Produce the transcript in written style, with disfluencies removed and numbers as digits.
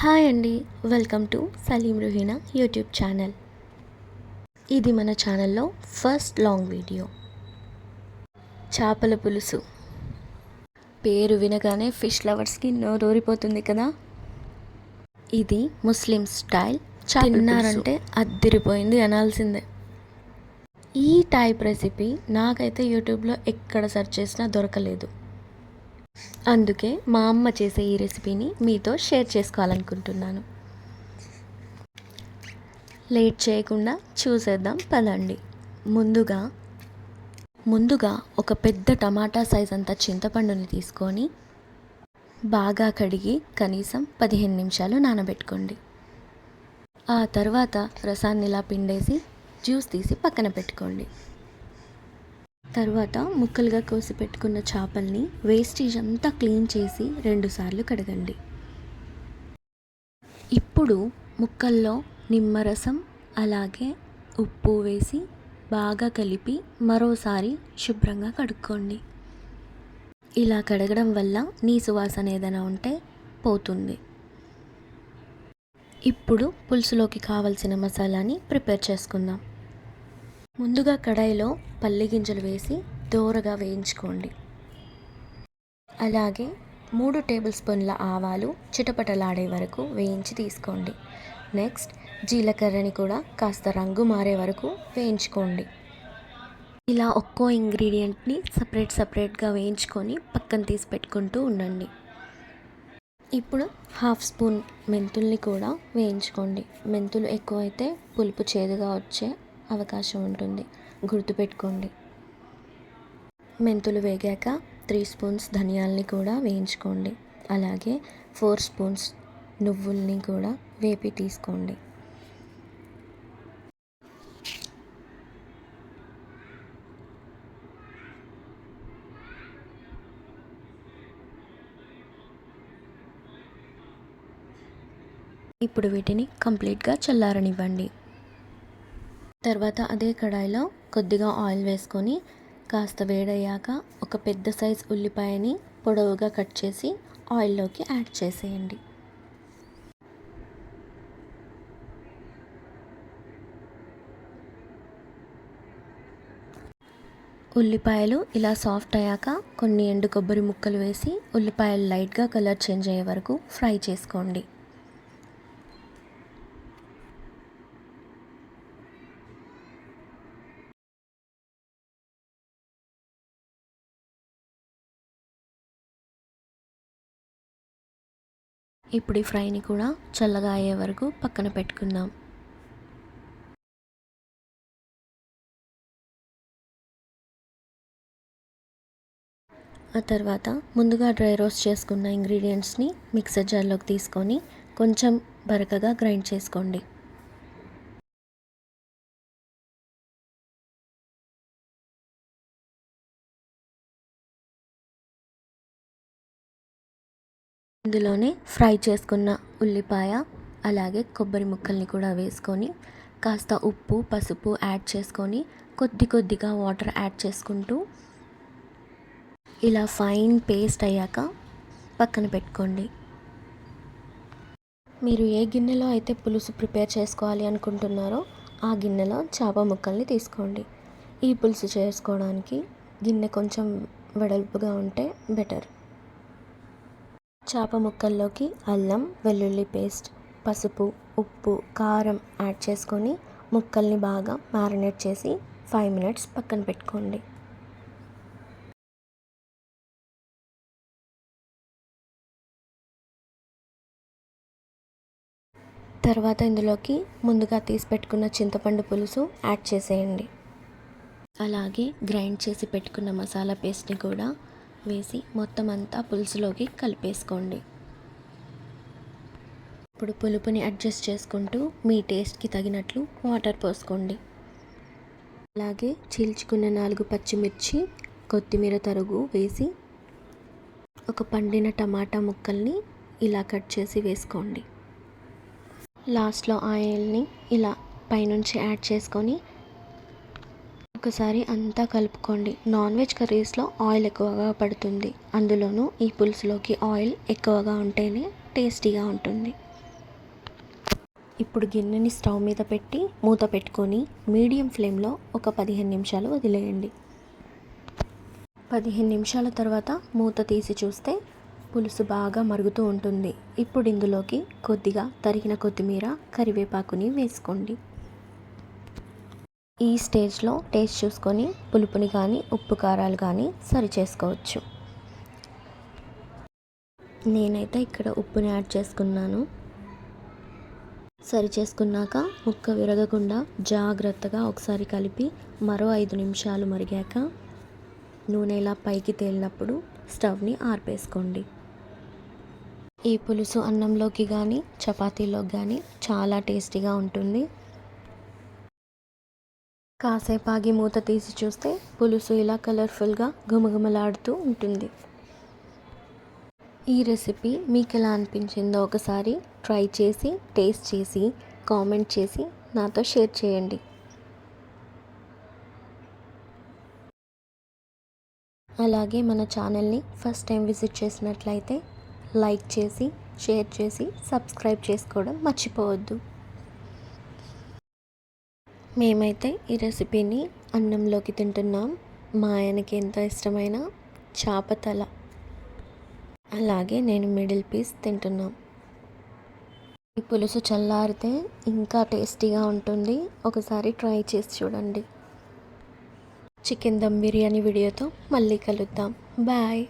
Hi అండి, welcome to Salim Ruhina YouTube channel. ఇది మన ఛానల్లో ఫస్ట్ లాంగ్ వీడియో. చేపల పులుసు పేరు వినగానే ఫిష్ లవర్స్కి నోరూరిపోతుంది కదా. ఇది ముస్లిం స్టైల్. తిన్నారంటే అద్దిరిపోయింది అనాల్సిందే. ఈ టైప్ రెసిపీ నాకైతే యూట్యూబ్లో ఎక్కడ సెర్చ్ చేసినా దొరకలేదు. అందుకే మా అమ్మ చేసే ఈ రెసిపీని మీతో షేర్ చేసుకోవాలనుకుంటున్నాను. లేట్ చేయకుండా చూసేద్దాం పదండి. ముందుగా ఒక పెద్ద టమాటా సైజ్ అంత చింతపండుని తీసుకొని బాగా కడిగి కనీసం 15 నిమిషాలు నానబెట్టుకోండి. ఆ తర్వాత రసాన్ని ఇలా పిండేసి జ్యూస్ తీసి పక్కన పెట్టుకోండి. తర్వాత ముక్కలుగా కోసి పెట్టుకున్న చేపల్ని వేస్టేజ్ అంతా క్లీన్ చేసి 2 సార్లు కడగండి. ఇప్పుడు ముక్కల్లో నిమ్మరసం అలాగే ఉప్పు వేసి బాగా కలిపి మరోసారి శుభ్రంగా కడుక్కోండి. ఇలా కడగడం వల్ల నీసు వాసన ఏదైనా ఉంటే పోతుంది. ఇప్పుడు పులుసులోకి కావలసిన మసాలాని ప్రిపేర్ చేసుకుందాం. ముందుగా కడాయిలో పల్లి గింజలు వేసి దోరగా వేయించుకోండి. అలాగే 3 టేబుల్ స్పూన్ల ఆవాలు చిటపటలాడే వరకు వేయించి తీసుకోండి. నెక్స్ట్ జీలకర్రని కూడా కాస్త రంగు మారే వరకు వేయించుకోండి. ఇలా ఒక్కో ఇంగ్రీడియంట్ని సపరేట్గా వేయించుకొని పక్కన తీసి పెట్టుకుంటూ ఉండండి. ఇప్పుడు 1/2 స్పూన్ మెంతుల్ని కూడా వేయించుకోండి. మెంతులు ఎక్కువైతే పులుపు చేదుగా వచ్చే అవకాశం ఉంటుంది, గుర్తుపెట్టుకోండి. మెంతులు వేగాక 3 స్పూన్స్ ధనియాల్ని కూడా వేయించుకోండి. అలాగే 4 స్పూన్స్ నువ్వుల్ని కూడా వేపి తీసుకోండి. ఇప్పుడు వీటిని కంప్లీట్గా చల్లారనివ్వండి. తర్వాత అదే కడాయిలో కొద్దిగా ఆయిల్ వేసుకొని కాస్త వేడయ్యాక ఒక పెద్ద సైజ్ ఉల్లిపాయని పొడవుగా కట్ చేసి ఆయిల్లోకి యాడ్ చేసేయండి. ఉల్లిపాయలు ఇలా సాఫ్ట్ అయ్యాక కొన్ని ఎండు కొబ్బరి ముక్కలు వేసి ఉల్లిపాయలు లైట్గా కలర్ చేంజ్ అయ్యే వరకు ఫ్రై చేసుకోండి. ఇప్పుడు ఈ ఫ్రైని కూడా చల్లగా అయ్యే వరకు పక్కన పెట్టుకుందాం. ఆ తర్వాత ముందుగా డ్రై రోస్ట్ చేసుకున్న ఇంగ్రీడియంట్స్ని మిక్సర్ జార్లోకి తీసుకొని కొంచెం బరకగా గ్రైండ్ చేసుకోండి. ఇందులోనే ఫ్రై చేసుకున్న ఉల్లిపాయ అలాగే కొబ్బరి ముక్కల్ని కూడా వేసుకొని కాస్త ఉప్పు పసుపు యాడ్ చేసుకొని కొద్దిగా వాటర్ యాడ్ చేసుకుంటూ ఇలా ఫైన్ పేస్ట్ అయ్యాక పక్కన పెట్టుకోండి. మీరు ఏ గిన్నెలో అయితే పులుసు ప్రిపేర్ చేసుకోవాలి అనుకుంటున్నారో ఆ గిన్నెలో చేప ముక్కల్ని తీసుకోండి. ఈ పులుసు చేసుకోవడానికి గిన్నె కొంచెం వెడల్పుగా ఉంటే బెటర్. చేప ముక్కల్లోకి అల్లం వెల్లుల్లి పేస్ట్, పసుపు, ఉప్పు, కారం యాడ్ చేసుకొని ముక్కల్ని బాగా మ్యారినేట్ చేసి 5 మినిట్స్ పక్కన పెట్టుకోండి. తర్వాత ఇందులోకి ముందుగా తీసి పెట్టుకున్న చింతపండు పులుసు యాడ్ చేసేయండి. అలాగే గ్రైండ్ చేసి పెట్టుకున్న మసాలా పేస్ట్ని కూడా వేసి మొత్తం అంతా పులుసులోకి కలిపేసుకోండి. ఇప్పుడు పులుపుని అడ్జస్ట్ చేసుకుంటూ మీ టేస్ట్కి తగినట్లు వాటర్ పోసుకోండి. అలాగే చీల్చుకున్న 4 పచ్చిమిర్చి, కొత్తిమీర తరుగు వేసి ఒక పండిన టమాటా ముక్కల్ని ఇలా కట్ చేసి వేసుకోండి. లాస్ట్లో ఆయిల్ని ఇలా పైనుంచి యాడ్ చేసుకొని ఒకసారి అంతా కలుపుకోండి. నాన్ వెజ్ కర్రీస్లో ఆయిల్ ఎక్కువగా పడుతుంది, అందులోనూ ఈ పులుసులోకి ఆయిల్ ఎక్కువగా ఉంటేనే టేస్టీగా ఉంటుంది. ఇప్పుడు గిన్నెని స్టవ్ మీద పెట్టి మూత పెట్టుకొని మీడియం ఫ్లేమ్లో ఒక 15 నిమిషాలు వదిలేయండి. 15 నిమిషాల తర్వాత మూత తీసి చూస్తే పులుసు బాగా మరుగుతూ ఉంటుంది. ఇప్పుడు ఇందులోకి కొద్దిగా తరిగిన కొత్తిమీర, కరివేపాకుని వేసుకోండి. ఈ స్టేజ్లో టేస్ట్ చూసుకొని పులుపుని కానీ ఉప్పు కారాలు కానీ సరి చేసుకోవచ్చు. నేనైతే ఇక్కడ ఉప్పుని యాడ్ చేసుకున్నాను. సరి చేసుకున్నాక ముక్క విరగకుండా జాగ్రత్తగా ఒకసారి కలిపి మరో 5 నిమిషాలు మరిగాక నూనె ఇలా పైకి తేలినప్పుడు స్టవ్ని ఆర్పేసుకోండి. ఈ పులుసు అన్నంలోకి కానీ చపాతీలోకి కానీ చాలా టేస్టీగా ఉంటుంది. కాసేపు ఆగి మూత తీసి చూస్తే పులుసు ఇలా కలర్ఫుల్గా గుమగుమలాడుతూ ఉంటుంది. ఈ రెసిపీ మీకు ఎలా అనిపించిందో ఒకసారి ట్రై చేసి టేస్ట్ చేసి కామెంట్ చేసి నాతో షేర్ చేయండి. అలాగే మన ఛానల్ని ఫస్ట్ టైం విజిట్ చేసినట్లయితే లైక్ చేసి షేర్ చేసి సబ్స్క్రైబ్ చేసుకోవడం మర్చిపోవద్దు. మేమైతే ఈ రెసిపీని అన్నంలోకి తింటున్నాం. మా ఆయనకి ఎంత ఇష్టమైన చేపతల, అలాగే నేను మిడిల్ పీస్ తింటున్నాం. ఈ పులుసు చల్లారితే ఇంకా టేస్టీగా ఉంటుంది. ఒకసారి ట్రై చేసి చూడండి. చికెన్ దమ్ బిర్యానీ వీడియోతో మళ్ళీ కలుద్దాం. బాయ్.